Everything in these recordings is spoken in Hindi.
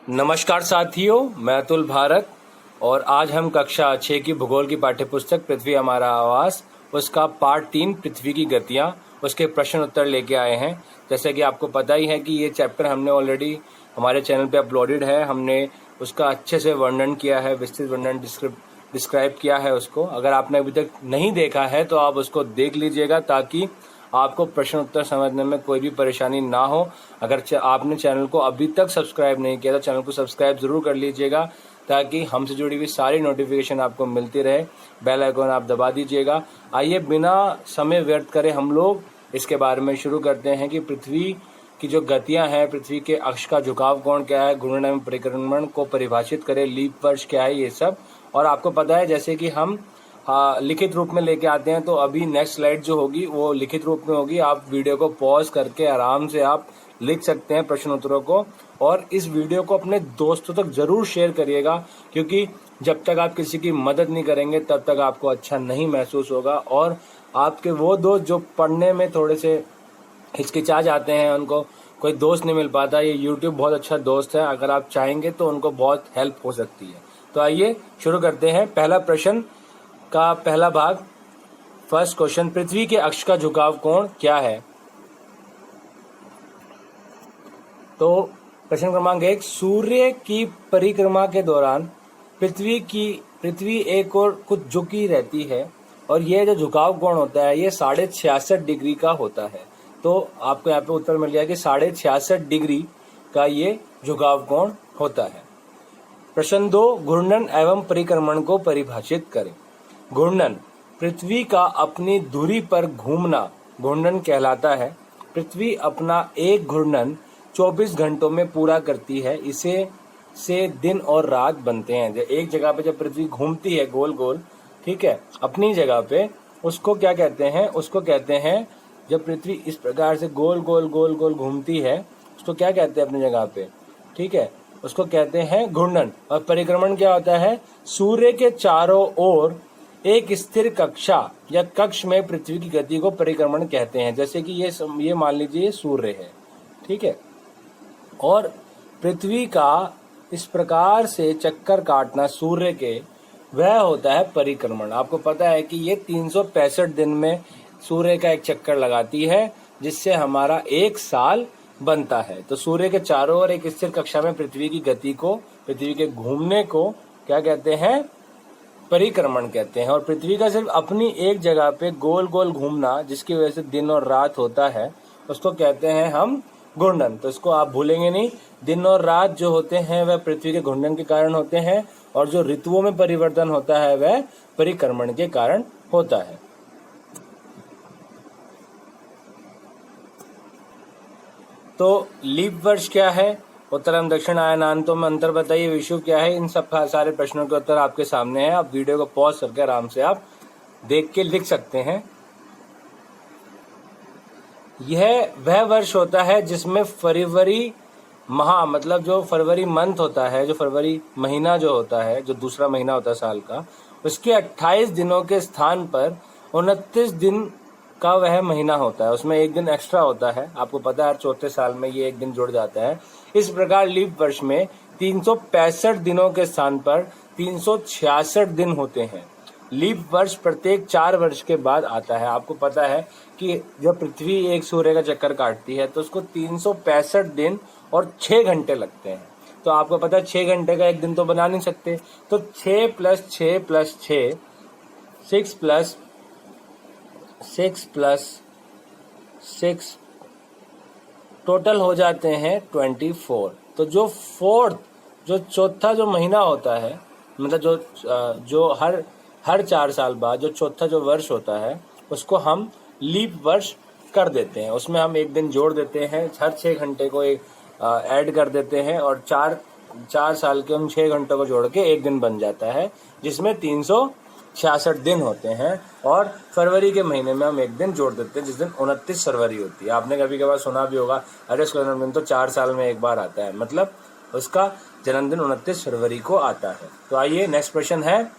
नमस्कार साथियों, मैं अतुल भारत और आज हम कक्षा 6 की भूगोल की पाठ्यपुस्तक पृथ्वी हमारा आवास उसका पार्ट 3 पृथ्वी की गतियां उसके प्रश्न उत्तर लेके आए हैं। जैसे कि आपको पता ही है कि ये चैप्टर हमने ऑलरेडी हमारे चैनल पे अपलोडेड है। हमने उसका अच्छे से वर्णन किया है, विस्तृत वर्णन डिस्क्राइब किया है उसको। अगर आपने अभी तक नहीं देखा है तो आप उसको देख लीजिएगा ताकि आपको प्रश्न उत्तर समझने में कोई भी परेशानी ना हो। अगर आपने चैनल को अभी तक सब्सक्राइब नहीं किया तो चैनल को सब्सक्राइब जरूर कर लीजिएगा ताकि हमसे जुड़ी हुई सारी नोटिफिकेशन आपको मिलती रहे। बेल आइकॉन आप दबा दीजिएगा। आइए बिना समय व्यर्थ करे हम लोग इसके बारे में शुरू करते हैं कि पृथ्वी की जो गतियां हैं, पृथ्वी के अक्ष का झुकाव कोण क्या है, घूर्णन एवं परिक्रमण को परिभाषित करें, लीप वर्ष क्या है, ये सब। और आपको पता है जैसे कि हम लिखित रूप में लेके आते हैं तो अभी नेक्स्ट स्लाइड जो होगी वो लिखित रूप में होगी। आप वीडियो को पॉज करके आराम से आप लिख सकते हैं प्रश्न उत्तरों को, और इस वीडियो को अपने दोस्तों तक जरूर शेयर करिएगा क्योंकि जब तक आप किसी की मदद नहीं करेंगे तब तक आपको अच्छा नहीं महसूस होगा। और आपके वो दोस्त जो पढ़ने में थोड़े से हिचकिचा जाते हैं, उनको कोई दोस्त नहीं मिल पाता, ये यूट्यूब बहुत अच्छा दोस्त है। अगर आप चाहेंगे तो उनको बहुत हेल्प हो सकती है। तो आइए शुरू करते हैं। पहला प्रश्न का पहला भाग, फर्स्ट क्वेश्चन, पृथ्वी के अक्ष का झुकाव कोण क्या है? तो प्रश्न क्रमांक 1, सूर्य की परिक्रमा के दौरान पृथ्वी एक और कुछ झुकी रहती है और यह जो झुकाव कोण होता है ये 66.5 डिग्री का होता है। तो आपको यहाँ पे उत्तर मिल गया कि 66.5 डिग्री का ये झुकाव कोण होता है। प्रश्न 2, घूर्णन एवं परिक्रमण को परिभाषित करें। घूर्णन, पृथ्वी का अपनी धुरी पर घूमना घूर्णन कहलाता है। पृथ्वी अपना एक घूर्णन 24 घंटों में पूरा करती है। इसे से दिन और रात बनते हैं। एक जगह पे जब पृथ्वी घूमती है गोल गोल, ठीक है, अपनी जगह पे, उसको क्या कहते हैं? उसको कहते हैं, जब पृथ्वी इस प्रकार से गोल गोल गोल गोल घूमती है उसको क्या कहते हैं अपनी जगह पे? ठीक है, उसको कहते हैं घूर्णन। और परिक्रमण क्या होता है? सूर्य के चारों ओर एक स्थिर कक्षा या कक्ष में पृथ्वी की गति को परिक्रमण कहते हैं। जैसे कि ये मान लीजिए सूर्य है, ठीक है, और पृथ्वी का इस प्रकार से चक्कर काटना सूर्य के, वह होता है परिक्रमण। आपको पता है कि ये 365 दिन में सूर्य का एक चक्कर लगाती है जिससे हमारा एक साल बनता है। तो सूर्य के चारों ओर एक स्थिर कक्षा में पृथ्वी की गति को, पृथ्वी के घूमने को क्या कहते हैं? परिक्रमण कहते हैं। और पृथ्वी का सिर्फ अपनी एक जगह पे गोल गोल घूमना जिसकी वजह से दिन और रात होता है उसको कहते हैं हम घूर्णन। तो इसको आप भूलेंगे नहीं। दिन और रात जो होते हैं वह पृथ्वी के घूर्णन के कारण होते हैं और जो ऋतुओं में परिवर्तन होता है वह परिक्रमण के कारण होता है। तो लीप वर्ष क्या है? उत्तर एवं दक्षिण आयनांतों में अंतर बताइए। विषुव क्या है? इन सब सारे प्रश्नों के उत्तर आपके सामने है। आप वीडियो को पॉज करके आराम से आप देख के लिख सकते हैं। यह वह वर्ष होता है जिसमें फरवरी माह, मतलब जो फरवरी मंथ होता है, जो फरवरी महीना जो होता है, जो दूसरा महीना होता है साल का, उसके 28 दिनों के स्थान पर 29 दिन का वह महीना होता है। उसमें एक दिन एक्स्ट्रा होता है। आपको पता है चौथे साल में ये एक दिन जुड़ जाता है। इस प्रकार लीप वर्ष में 365 दिनों के स्थान पर 366 दिन होते हैं। लीप वर्ष प्रत्येक 4 वर्ष के बाद आता है। आपको पता है कि जब पृथ्वी एक सूर्य का चक्कर काटती है तो उसको 365 दिन और 6 घंटे लगते हैं। तो आपको पता है 6 घंटे का एक दिन तो बना नहीं सकते। तो 6 + 6 + 6, 6 + 6 + 6 टोटल हो जाते हैं 24। तो जो चौथा जो महीना होता है, मतलब जो हर 4 साल बाद जो चौथा जो वर्ष होता है उसको हम लीप वर्ष कर देते हैं। उसमें हम एक दिन जोड़ देते हैं, हर 6 घंटे को ऐड कर देते हैं और 4 साल के हम 6 घंटों को जोड़ के एक दिन बन जाता है जिसमें 366 दिन होते हैं। और फरवरी के महीने में हम एक दिन जोड़ देते हैं जिस दिन 29 फरवरी होती है। आपने कभी कभार सुना भी होगा, अरे उसका जन्मदिन तो 4 साल में एक बार आता है, मतलब उसका जन्मदिन 29 फरवरी को आता है। तो आइए नेक्स्ट प्रश्न है,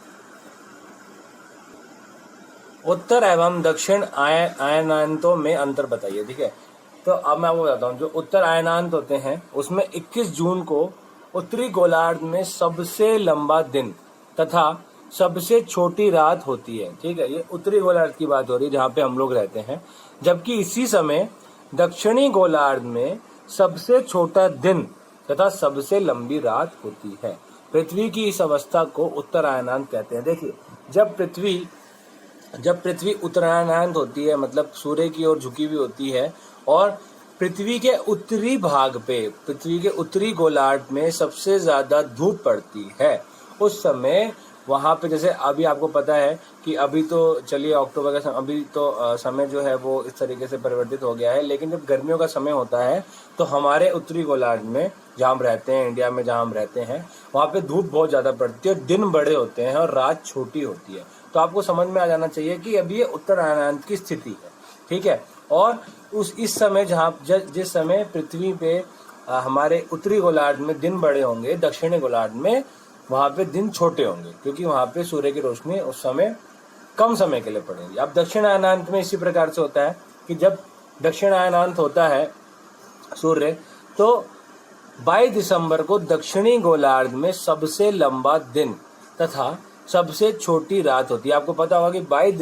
उत्तर एवं दक्षिण आयनांतों में अंतर बताइए। ठीक है, तो अब मैं आपको बताता हूँ। जो उत्तर आयनांत होते हैं उसमें 21 जून को उत्तरी गोलार्ध में सबसे लंबा दिन तथा सबसे छोटी रात होती है। ठीक है, ये उत्तरी गोलार्ध की बात हो रही है जहां पे हम लोग रहते हैं। जबकि इसी समय दक्षिणी गोलार्ध में सबसे छोटा दिन तथा सबसे लंबी रात होती है। पृथ्वी की इस अवस्था को उत्तरायणांत कहते हैं। देखिए, जब पृथ्वी उत्तरायणांत होती है, मतलब सूर्य की ओर झुकी हुई होती है, और पृथ्वी के उत्तरी भाग पे, पृथ्वी के उत्तरी गोलार्ध में सबसे ज्यादा धूप पड़ती है, उस समय वहां पे, जैसे अभी आपको पता है कि अभी तो चलिए अक्टूबर का समय, अभी तो समय जो है वो इस तरीके से परिवर्तित हो गया है, लेकिन जब गर्मियों का समय होता है तो हमारे उत्तरी गोलार्ध में जहाँ हम रहते हैं, इंडिया में जहाँ हम रहते हैं, वहाँ पे धूप बहुत ज्यादा पड़ती है, दिन बड़े होते हैं और रात छोटी होती है। तो आपको समझ में आ जाना चाहिए कि अभी ये उत्तरायणांत की स्थिति है। ठीक है, और इस समय जिस समय पृथ्वी पे हमारे उत्तरी गोलार्ध में दिन बड़े होंगे, दक्षिणी गोलार्ध में वहां पे दिन छोटे होंगे, क्योंकि वहां पे सूर्य की रोशनी उस समय कम समय के लिए पड़ेगी। अब दक्षिणायनांत में इसी प्रकार से होता है कि जब दक्षिणायनांत होता है सूर्य, तो 22 दिसंबर को दक्षिणी गोलार्ध में सबसे लंबा दिन तथा सबसे छोटी रात होती है। आपको पता होगा कि 22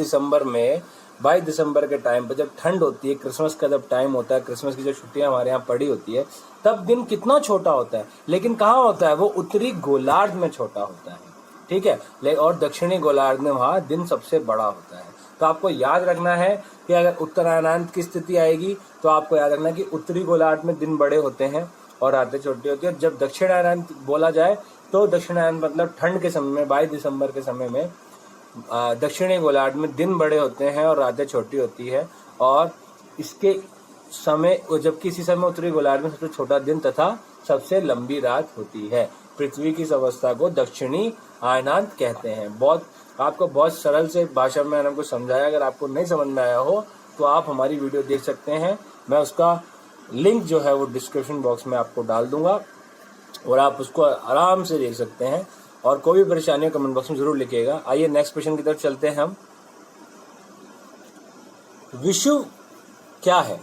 दिसंबर के टाइम पर जब ठंड होती है, क्रिसमस का जब टाइम होता है, क्रिसमस की जो छुट्टियां हमारे यहाँ पड़ी होती है, तब दिन कितना छोटा होता है, लेकिन कहाँ होता है, वो उत्तरी गोलार्ध में छोटा होता है। ठीक है, और दक्षिणी गोलार्ध में वहां दिन सबसे बड़ा होता है। तो आपको याद रखना है कि अगर उत्तरायणांत की स्थिति आएगी तो आपको याद रखना कि उत्तरी गोलार्ध में दिन बड़े होते हैं और रातें छोटी होती है। जब दक्षिणायनांत बोला जाए तो दक्षिणायनांत मतलब ठंड के समय में, 22 दिसंबर के समय में दक्षिणी गोलार्ध में दिन बड़े होते हैं और रातें छोटी होती है, और इसके समय, जबकि इसी समय उत्तरी गोलार्ध में सबसे छोटा दिन तथा सबसे लंबी रात होती है। पृथ्वी की इस अवस्था को दक्षिणी आयनांत कहते हैं। आपको बहुत सरल से भाषा में मैंने आपको समझाया। अगर आपको नहीं समझ में आया हो तो आप हमारी वीडियो देख सकते हैं, मैं उसका लिंक जो है वो डिस्क्रिप्शन बॉक्स में आपको डाल दूंगा और आप उसको आराम से देख सकते हैं। और कोई भी परेशानी हो कमेंट बॉक्स में जरूर लिखिएगा। आइए नेक्स्ट क्वेश्चन की तरफ चलते हैं हम। विषुव क्या है?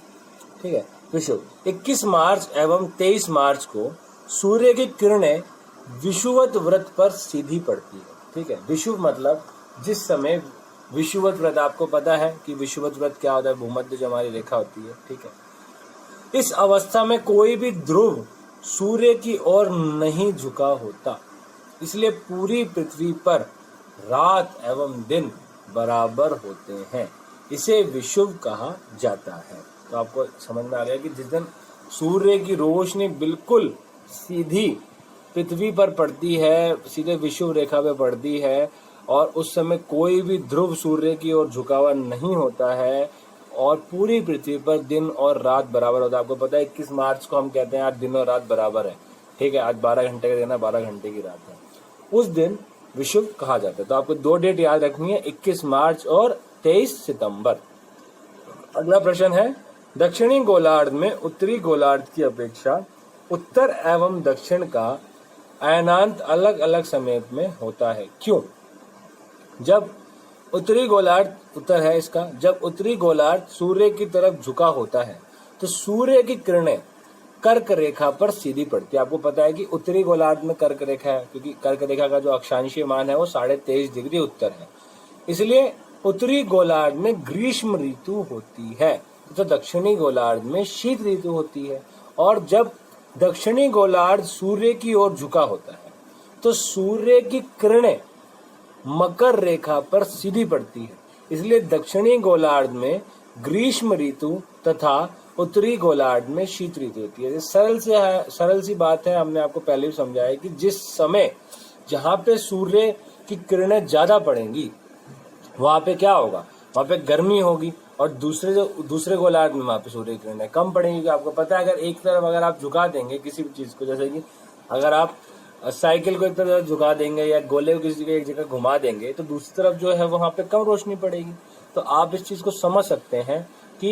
ठीक है, विषुव 21 मार्च एवं 23 मार्च को सूर्य की किरणें विषुवत व्रत पर सीधी पड़ती है। ठीक है, विषुव मतलब जिस समय विषुवत व्रत, आपको पता है कि विषुवत व्रत क्या होता है, भूमध्य जो हमारी रेखा होती है। ठीक है, इस अवस्था में कोई भी ध्रुव सूर्य की ओर नहीं झुका होता, इसलिए पूरी पृथ्वी पर रात एवं दिन बराबर होते हैं। इसे विषुव कहा जाता है। तो आपको समझ में आ गया कि जिस दिन सूर्य की रोशनी बिल्कुल सीधी पृथ्वी पर पड़ती है, सीधे विषुव रेखा पे पड़ती है, और उस समय कोई भी ध्रुव सूर्य की ओर झुका हुआ नहीं होता है, और पूरी पृथ्वी पर दिन और रात बराबर होता है। आपको पता है 21 मार्च को हम कहते हैं आज दिन और रात बराबर है। ठीक है, आज 12 घंटे का दिन है, 12 घंटे की रात है, उस दिन विषुव कहा जाता है। तो आपको 2 डेट याद रखनी है, 21 मार्च और 23 सितंबर। अगला प्रश्न है, दक्षिणी गोलार्ध में उत्तरी गोलार्ध की अपेक्षा उत्तर एवं दक्षिण का अयनांत अलग अलग समय में होता है, क्यों? जब उत्तरी गोलार्ध, उत्तर है इसका, जब उत्तरी गोलार्ध सूर्य की तरफ झुका होता है तो सूर्य की किरणें कर्क रेखा पर सीधी पड़ती है। आपको पता है कि उत्तरी गोलार्ध में कर्क रेखा है, क्योंकि कर्क रेखा का जो अक्षांशीय मान है वो 23.5 डिग्री उत्तर है, इसलिए उत्तरी गोलार्ध में ग्रीष्म ऋतु होती है, तो दक्षिणी गोलार्ध में शीत ऋतु होती है। और जब दक्षिणी गोलार्ध सूर्य की ओर झुका होता है तो सूर्य की किरणें मकर रेखा पर सीधी पड़ती है, इसलिए दक्षिणी गोलार्ध में ग्रीष्म ऋतु तथा उत्तरी गोलार्ध में शीत ऋतु होती है। सरल सी बात है, हमने आपको पहले भी समझाया कि जिस समय जहां पे सूर्य की किरणें ज्यादा पड़ेंगी वहां पे क्या होगा, वहां पे गर्मी होगी, और दूसरे गोलार्ध में वहां पे सूर्य की किरणें कम पड़ेंगी। आपको पता है अगर एक तरफ अगर आप झुका देंगे किसी भी चीज को, जैसे कि अगर आप साइकिल को एक तरफ झुका देंगे या गोले को किसी एक जगह घुमा देंगे तो दूसरी तरफ जो है वहां पे कम रोशनी पड़ेगी। तो आप इस चीज को समझ सकते हैं कि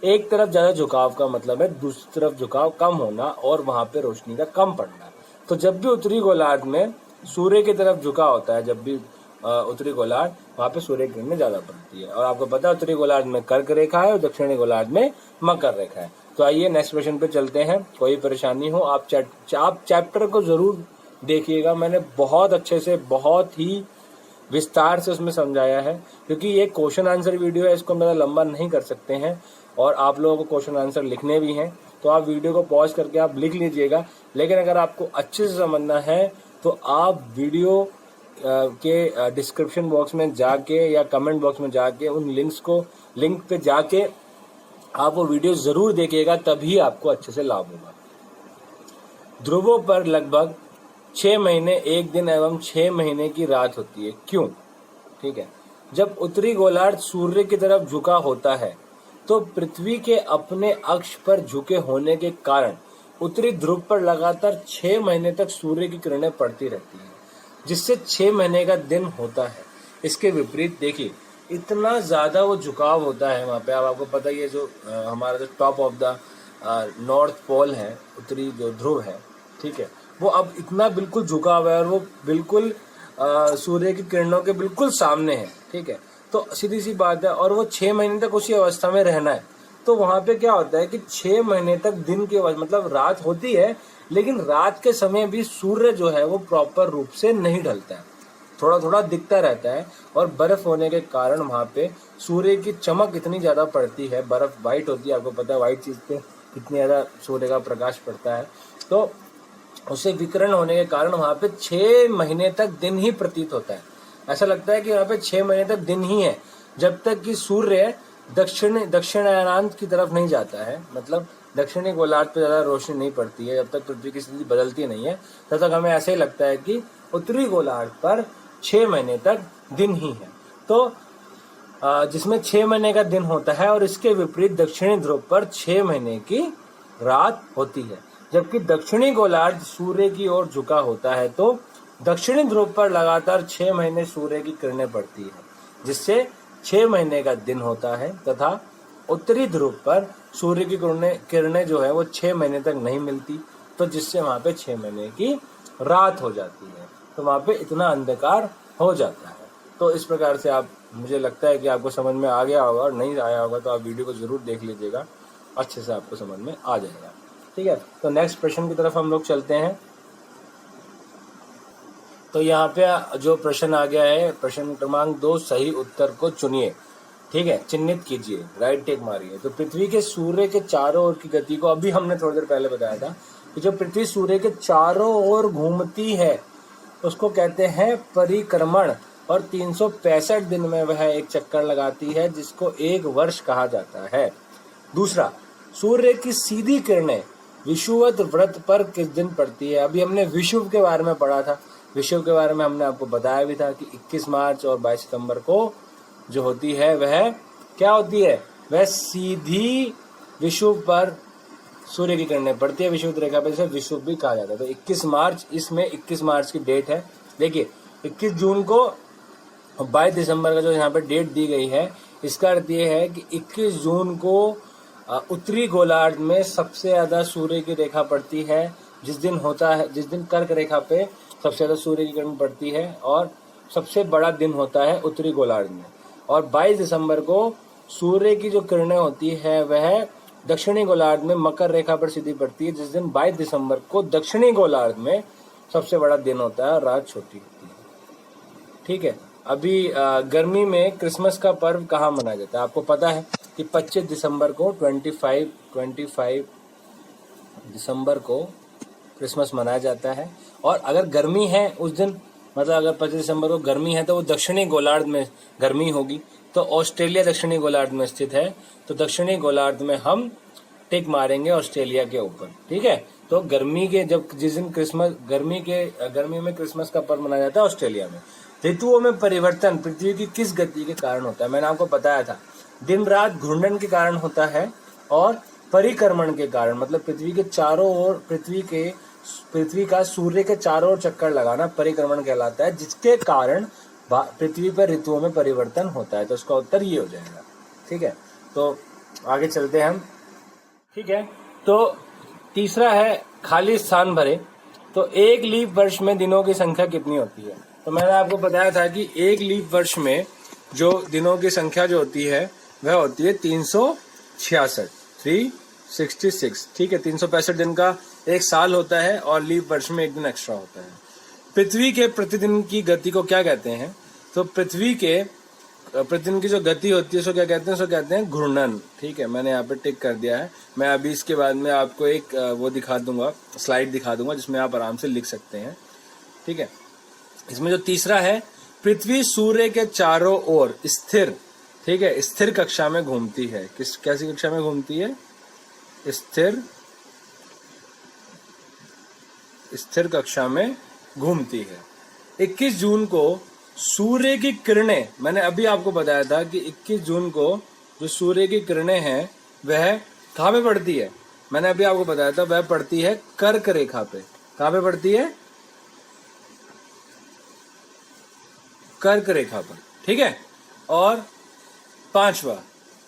एक तरफ ज्यादा झुकाव का मतलब है दूसरी तरफ झुकाव कम होना और वहां पे रोशनी का कम पड़ना। तो जब भी उत्तरी गोलार्ध में सूर्य की तरफ झुका होता है, जब भी उत्तरी गोलार्ध, वहां पे सूर्य की किरणें ज्यादा पड़ती है। और आपको पता है उत्तरी गोलार्ध में कर्क रेखा है और दक्षिणी गोलार्ध में मकर रेखा है। तो तो आइए नेक्स्ट क्वेश्चन पे चलते हैं। कोई परेशानी हो आप चैप्टर को जरूर देखिएगा। मैंने बहुत अच्छे से, बहुत ही विस्तार से उसमें समझाया है, क्योंकि ये क्वेश्चन आंसर वीडियो है, इसको ज़्यादा लंबा नहीं कर सकते हैं और आप लोगों को क्वेश्चन आंसर लिखने भी हैं। तो आप वीडियो को पॉज करके आप लिख लीजिएगा। लेकिन अगर आपको अच्छे से समझना है तो आप वीडियो के डिस्क्रिप्शन बॉक्स में जाके या कमेंट बॉक्स में जाके उन लिंक पे जाके आप वो वीडियो जरूर देखिएगा, तभी आपको अच्छे से लाभ होगा। ध्रुवों पर लगभग 6 महीने 1 दिन एवं 6 महीने की रात होती है, क्यों? ठीक है, जब उत्तरी गोलार्ध सूर्य की तरफ झुका होता है तो पृथ्वी के अपने अक्ष पर झुके होने के कारण उत्तरी ध्रुव पर लगातार 6 महीने तक सूर्य की किरणें पड़ती रहती है, जिससे 6 महीने का दिन होता है। इसके विपरीत देखिए, इतना ज्यादा वो झुकाव होता है वहां पे। अब आपको पता ही है, जो हमारा जो top of the North Pole है, उत्तरी जो ध्रुव है, ठीक है, वो अब इतना बिल्कुल झुका हुआ है और वो बिल्कुल सूर्य की किरणों के बिल्कुल सामने है। ठीक है, तो सीधी सी बात है, और वो 6 महीने तक उसी अवस्था में रहना है। तो वहां पे क्या होता है कि 6 महीने तक दिन के मतलब रात होती है, लेकिन रात के समय भी सूर्य जो है वो प्रॉपर रूप से नहीं ढलता है, थोड़ा थोड़ा दिखता रहता है। और बर्फ होने के कारण वहां पे सूर्य की चमक इतनी ज्यादा पड़ती है, बर्फ व्हाइट होती है, आपको पता है व्हाइट चीज पे कितनी ज्यादा सूर्य का प्रकाश पड़ता है, तो उससे विकिरण होने के कारण वहां पे 6 महीने तक दिन ही प्रतीत होता है। ऐसा लगता है कि वहां पे 6 महीने तक दिन ही है, जब तक कि सूर्य दक्षिणायनांत की तरफ नहीं जाता है, मतलब दक्षिणी गोलार्ध पे ज्यादा रोशनी नहीं पड़ती है, जब तक पृथ्वी की स्थिति बदलती नहीं है तब तक हमें ऐसे ही लगता है कि उत्तरी गोलार्ध पर 6 महीने तक दिन ही है। तो जिसमें 6 महीने का दिन होता है, और इसके विपरीत दक्षिणी ध्रुव पर 6 महीने की रात होती है। जबकि दक्षिणी गोलार्ध सूर्य की ओर झुका होता है तो दक्षिणी ध्रुव पर लगातार 6 महीने सूर्य की किरणें पड़ती है, जिससे 6 महीने का दिन होता है, तथा उत्तरी ध्रुव पर सूर्य की किरणें जो है वो 6 महीने तक नहीं मिलती, तो जिससे वहां पे 6 महीने की रात हो जाती है। तो वहां पे इतना अंधकार हो जाता है। तो इस प्रकार से आप, मुझे लगता है कि आपको समझ में आ गया होगा, और नहीं आया होगा तो आप वीडियो को जरूर देख लीजिएगा, अच्छे से आपको समझ में आ जाएगा। ठीक है, तो नेक्स्ट प्रश्न की तरफ हम लोग चलते हैं। तो यहाँ पे जो प्रश्न आ गया है, प्रश्न क्रमांक 2, सही उत्तर को चुनिए। ठीक है, चिन्हित कीजिए, राइट टिक मारिए। तो पृथ्वी के सूर्य के चारों ओर की गति को, अभी हमने थोड़ी देर पहले बताया था कि जो पृथ्वी सूर्य के चारों ओर घूमती है उसको कहते हैं परिक्रमण, और 365 दिन में वह एक चक्कर लगाती है, जिसको 1 वर्ष कहा जाता है। दूसरा, सूर्य की सीधी किरणें विषुवत व्रत पर किस दिन पड़ती है? अभी हमने विषुव के बारे में पढ़ा था, विषुव के बारे में हमने आपको बताया भी था कि 21 मार्च और 22 सितंबर को जो होती है वह क्या होती है, वह सीधी विषुव पर सूर्य की किरणें पड़ती है, विषुवत रेखा पर, इसे विषुव भी कहा जाता है। तो 21 मार्च, इसमें 21 मार्च की डेट है। देखिए 21 जून को 22 दिसंबर का जो यहाँ पे डेट दी गई है, इसका अर्थ ये है कि 21 जून को उत्तरी गोलार्ध में सबसे ज्यादा सूर्य की रेखा पड़ती है, जिस दिन होता है, जिस दिन कर्क रेखा पे सबसे ज्यादा सूर्य की किरण पड़ती है, और सबसे बड़ा दिन होता है उत्तरी गोलार्ध में। और 22 दिसंबर को सूर्य की जो किरणें होती है वह दक्षिणी गोलार्ध में मकर रेखा पर सीधी पड़ती है, जिस दिन 22 दिसंबर को दक्षिणी गोलार्ध में सबसे बड़ा दिन होता है और रात छोटी होती है। ठीक है, अभी गर्मी में क्रिसमस का पर्व कहाँ मनाया जाता है? आपको पता है कि 25 दिसंबर को 25 दिसंबर को क्रिसमस मनाया जाता है। और अगर गर्मी है उस दिन, मतलब अगर 25 दिसंबर को गर्मी है तो वो दक्षिणी गोलार्ध में गर्मी होगी। तो ऑस्ट्रेलिया दक्षिणी गोलार्ध में स्थित है, तो दक्षिणी गोलार्ध में हम टिक मारेंगे ऑस्ट्रेलिया के ऊपर। ठीक है, तो गर्मी के जिस दिन क्रिसमस, गर्मी में क्रिसमस का पर्व मनाया जाता है ऑस्ट्रेलिया में। ऋतुओं में परिवर्तन पृथ्वी की किस गति के कारण होता है? मैंने आपको बताया था, दिन रात घूर्णन के कारण होता है, और परिक्रमण के कारण, मतलब पृथ्वी के चारों ओर, पृथ्वी का सूर्य के चारों ओर चक्कर लगाना परिक्रमण कहलाता है, जिसके कारण पृथ्वी पर ऋतुओं में परिवर्तन होता है। तो उसका उत्तर ये हो जाएगा। ठीक है, तो आगे चलते हैं हम। ठीक है, तो तीसरा है खाली स्थान भरे। तो एक लीप वर्ष में दिनों की संख्या कितनी होती है? तो मैंने आपको बताया था कि एक लीप वर्ष में जो दिनों की संख्या जो होती है वह होती है 366, 366, ठीक है। 365 दिन का एक साल होता है और लीप वर्ष में एक दिन एक्स्ट्रा होता है। पृथ्वी के प्रतिदिन की गति को क्या कहते हैं? तो पृथ्वी के प्रतिदिन की जो गति होती है उसको क्या कहते हैं? उसको कहते हैं घूर्णन, ठीक है। मैंने यहाँ पे टिक कर दिया है। मैं अभी इसके बाद में आपको एक वो दिखा दूंगा, स्लाइड दिखा दूंगा जिसमें आप आराम से लिख सकते हैं, ठीक है। इसमें जो तीसरा है, पृथ्वी सूर्य के चारों ओर स्थिर, ठीक है, स्थिर कक्षा में घूमती है। कैसी कक्षा में घूमती है? स्थिर कक्षा में घूमती है। 21 जून को सूर्य की किरणें, मैंने अभी आपको बताया था कि 21 जून को जो सूर्य की किरणें हैं वह कहाँ पे पड़ती है? मैंने अभी आपको बताया था वह पड़ती है कर्क रेखा पे। कहाँ पे पड़ती है? कर्क रेखा पर, ठीक है। और 5वां,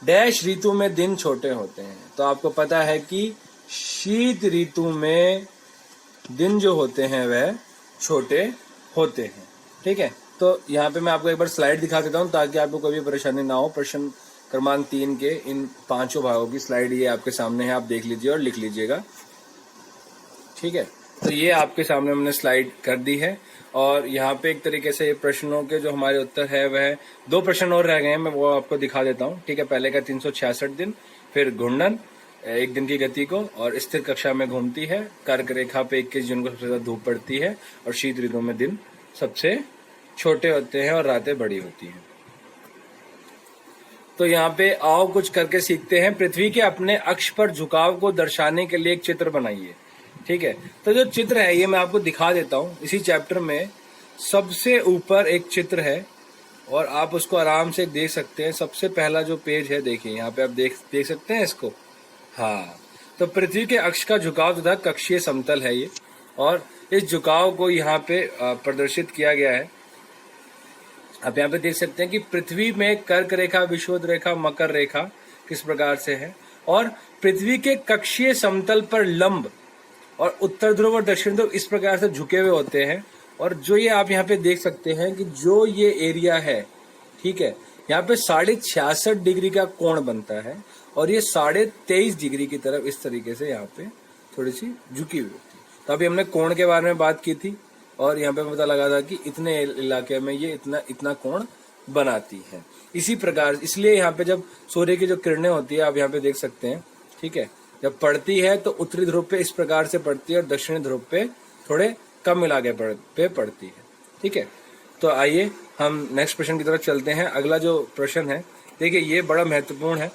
डैश ऋतु में दिन छोटे होते हैं। तो आपको पता है कि शीत ऋतु में दिन जो होते हैं वह छोटे होते हैं, ठीक है। तो यहाँ पे मैं आपको एक बार स्लाइड दिखा देता हूँ ताकि आपको कोई भी परेशानी ना हो। प्रश्न क्रमांक 3 के इन 5 भागों की स्लाइड ये आपके सामने है, आप देख लीजिए और लिख लीजिएगा, ठीक है। तो ये आपके सामने हमने स्लाइड कर दी है और यहाँ पे एक तरीके से प्रश्नों के जो हमारे उत्तर है वह 2 प्रश्न और रह गए हैं, मैं वो आपको दिखा देता हूँ, ठीक है। पहले का 366 दिन, फिर घूर्णन, एक दिन की गति को, और स्थिर कक्षा में घूमती है, कर्क रेखा पे 21 जून को सबसे ज्यादा धूप पड़ती है, और शीत ऋतु में दिन सबसे छोटे होते हैं और रातें बड़ी होती हैं। तो यहाँ पे आओ कुछ करके सीखते हैं। पृथ्वी के अपने अक्ष पर झुकाव को दर्शाने के लिए एक चित्र बनाइए, ठीक है। तो जो चित्र है ये मैं आपको दिखा देता हूँ। इसी चैप्टर में सबसे ऊपर एक चित्र है और आप उसको आराम से देख सकते हैं। सबसे पहला जो पेज है, देखिए यहाँ पे आप देख सकते हैं इसको। हाँ, तो पृथ्वी के अक्ष का झुकाव तथा कक्षीय समतल है ये, और इस झुकाव को यहाँ पे प्रदर्शित किया गया है। आप यहाँ पे देख सकते हैं कि पृथ्वी में कर्क रेखा, विषुवत रेखा, मकर रेखा किस प्रकार से है, और पृथ्वी के कक्षीय समतल पर लंब और उत्तर ध्रुव और दक्षिण ध्रुव इस प्रकार से झुके हुए होते हैं। और जो ये आप यहाँ पे देख सकते हैं कि जो ये एरिया है, ठीक है, यहाँ पे 66.5 डिग्री का कोण बनता है और ये 23.5 डिग्री की तरफ इस तरीके से यहाँ पे थोड़ी सी झुकी हुई होती है। तो अभी हमने कोण के बारे में बात की थी और यहाँ पे पता लगा था कि इतने इलाके में ये इतना कोण बनाती है। इसी प्रकार इसलिए यहाँ पे जब सूर्य की जो किरणें होती है आप यहाँ पे देख सकते हैं, ठीक है, जब पड़ती है तो उत्तरी ध्रुव पे इस प्रकार से पड़ती है और दक्षिणी ध्रुव पे थोड़े कम इलाके पे पड़ती है, ठीक है। तो आइए हम नेक्स्ट प्रश्न की तरफ चलते हैं। अगला जो प्रश्न है, देखिए ये बड़ा महत्वपूर्ण है।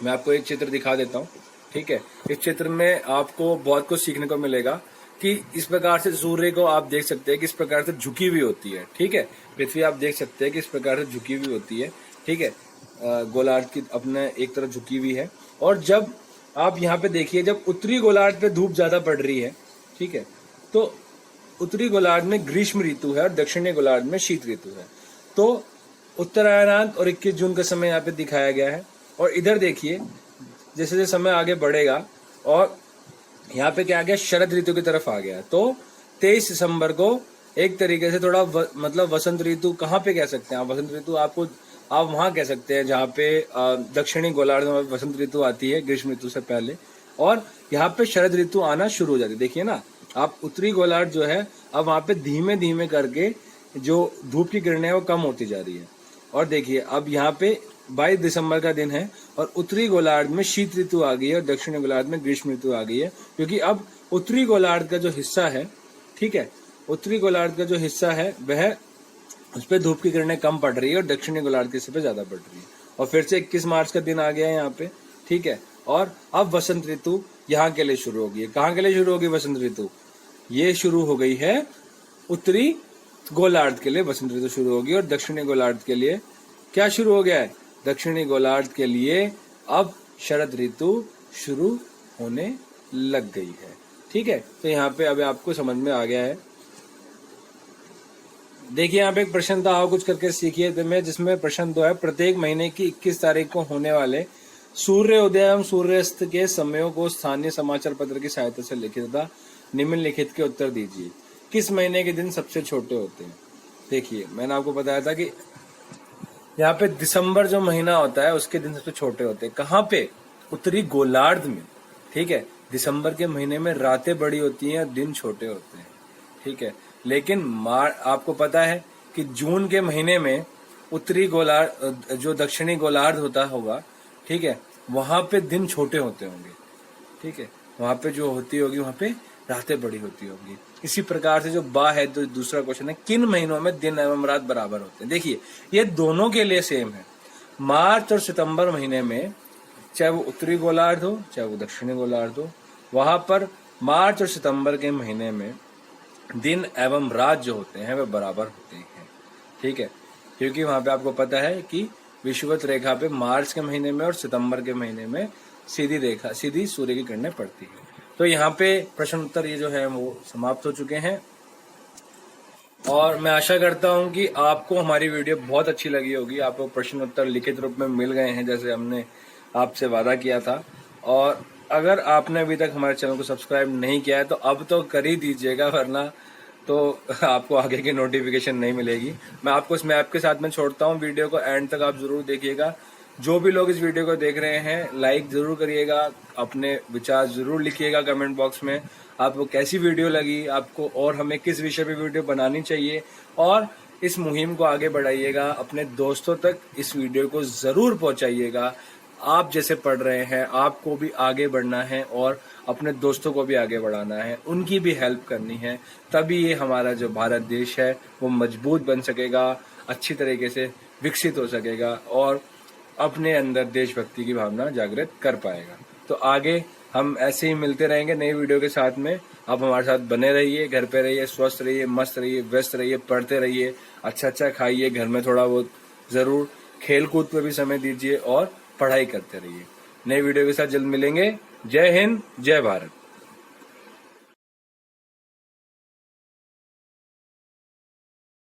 मैं आपको एक चित्र दिखा देता हूँ, ठीक है। इस चित्र में आपको बहुत कुछ सीखने को मिलेगा कि इस प्रकार से सूर्य को आप देख सकते हैं कि इस प्रकार से झुकी हुई होती है, ठीक है। पृथ्वी आप देख सकते हैं कि इस प्रकार से झुकी हुई होती है, ठीक है, गोलार्ध की अपने एक तरफ झुकी हुई है। और जब आप यहाँ पे देखिए, जब उत्तरी गोलार्ध पे धूप ज्यादा पड़ रही है, ठीक है, तो उत्तरी गोलार्ध में ग्रीष्म ऋतु है और दक्षिणी गोलार्ध में शीत ऋतु है। तो उत्तरायणांत और 21 जून का समय यहाँ पे दिखाया गया है। और इधर देखिए जैसे जैसे समय आगे बढ़ेगा और यहाँ पे क्या आ गया, शरद ऋतु की तरफ आ गया। तो 23 दिसंबर को एक तरीके से थोड़ा मतलब वसंत ऋतु कहाँ पे कह सकते हैं आप? वसंत ऋतु आप वहां कह सकते हैं जहाँ पे दक्षिणी गोलार्ध में वसंत ऋतु आती है ग्रीष्म ऋतु से पहले, और यहाँ पे शरद ऋतु आना शुरू हो जाती है। देखिए ना, आप उत्तरी गोलार्ध जो है अब वहां पे धीमे धीमे करके जो धूप की किरणें है वो कम होती जा रही है। और देखिए अब यहाँ पे 22 दिसंबर का दिन है और उत्तरी गोलार्ध में शीत ऋतु आ गई है और दक्षिणी गोलार्ध में ग्रीष्म ऋतु आ गई है, क्योंकि अब उत्तरी गोलार्ध का जो हिस्सा है, ठीक है, उत्तरी गोलार्ध का जो हिस्सा है वह उस पर धूप की किरणें कम पड़ रही है और दक्षिणी गोलार्ध के हिस्से पे ज्यादा पड़ रही है। और फिर से 21 मार्च का दिन आ गया है यहाँ पे, ठीक है। और अब वसंत ऋतु यहाँ के लिए शुरू होगी। कहाँ के लिए शुरू होगी वसंत ऋतु? ये शुरू हो गई है उत्तरी गोलार्ध के लिए वसंत ऋतु शुरू होगी, और दक्षिणी गोलार्ध के लिए क्या शुरू हो गया है? दक्षिणी गोलार्ध के लिए अब शरद ऋतु शुरू होने लग गई है, ठीक है। तो यहाँ पे अभी आपको समझ में आ गया है। देखिए यहाँ पे एक प्रश्न था, आओ कुछ करके सीखिए में, जिसमें प्रश्न 2 है, प्रत्येक महीने की 21 तारीख को होने वाले सूर्योदय एवं सूर्यास्त के समयों को स्थानीय समाचार पत्र की सहायता से लिखित तथा निम्नलिखित के उत्तर दीजिए। किस महीने के दिन सबसे छोटे होते हैं? देखिए मैंने आपको बताया था कि यहाँ पे दिसंबर जो महीना होता है उसके दिन सबसे छोटे होते हैं। कहाँ पे? उत्तरी गोलार्ध में, ठीक है। दिसंबर के महीने में रातें बड़ी होती हैं और दिन छोटे होते हैं, ठीक है। लेकिन आपको पता है कि जून के महीने में उत्तरी गोलार्ध, जो दक्षिणी गोलार्ध होता होगा, ठीक है, वहां पे दिन छोटे होते होंगे, ठीक है। वहां पे जो होती होगी वहां पे रातें बड़ी होती होंगी। इसी प्रकार से जो बा है, तो दूसरा क्वेश्चन है, किन महीनों में दिन एवं रात बराबर होते हैं। देखिए ये दोनों के लिए सेम है। मार्च और सितंबर महीने में, चाहे वो उत्तरी गोलार्ध हो चाहे वो दक्षिणी गोलार्ध हो, वहां पर मार्च और सितंबर के महीने में दिन एवं रात जो होते हैं वे बराबर होते हैं, ठीक है। क्योंकि वहां पे आपको पता है कि विषुवत रेखा पे मार्च के महीने में और सितंबर के महीने में सीधी रेखा, सीधी सूर्य की किरणें पड़ती है। तो यहाँ पे प्रश्न उत्तर ये जो है वो समाप्त हो चुके हैं, और मैं आशा करता हूँ कि आपको हमारी वीडियो बहुत अच्छी लगी होगी। आपको प्रश्न उत्तर लिखित रूप में मिल गए हैं, जैसे हमने आपसे वादा किया था। और अगर आपने अभी तक हमारे चैनल को सब्सक्राइब नहीं किया है तो अब तो कर ही दीजिएगा, वरना तो आपको आगे की नोटिफिकेशन नहीं मिलेगी। मैं आपको इस मैप के साथ में छोड़ता हूँ, वीडियो को एंड तक आप जरूर देखिएगा। जो भी लोग इस वीडियो को देख रहे हैं, लाइक जरूर करिएगा, अपने विचार जरूर लिखिएगा कमेंट बॉक्स में, आपको कैसी वीडियो लगी, आपको और हमें किस विषय पे वीडियो बनानी चाहिए। और इस मुहिम को आगे बढ़ाइएगा, अपने दोस्तों तक इस वीडियो को जरूर पहुंचाइएगा। आप जैसे पढ़ रहे हैं, आपको भी आगे बढ़ना है और अपने दोस्तों को भी आगे बढ़ाना है, उनकी भी हेल्प करनी है। तभी ये हमारा जो भारत देश है वो मजबूत बन सकेगा, अच्छी तरीके से विकसित हो सकेगा और अपने अंदर देशभक्ति की भावना जागृत कर पाएगा। तो आगे हम ऐसे ही मिलते रहेंगे नई वीडियो के साथ में। आप हमारे साथ बने रहिए, घर पे रहिए, स्वस्थ रहिए, मस्त रहिए, व्यस्त रहिए, पढ़ते रहिए, अच्छा अच्छा खाइए, घर में थोड़ा बहुत जरूर खेल कूद पर भी समय दीजिए और पढ़ाई करते रहिए। नई वीडियो के साथ जल्द मिलेंगे। जय हिंद, जय भारत।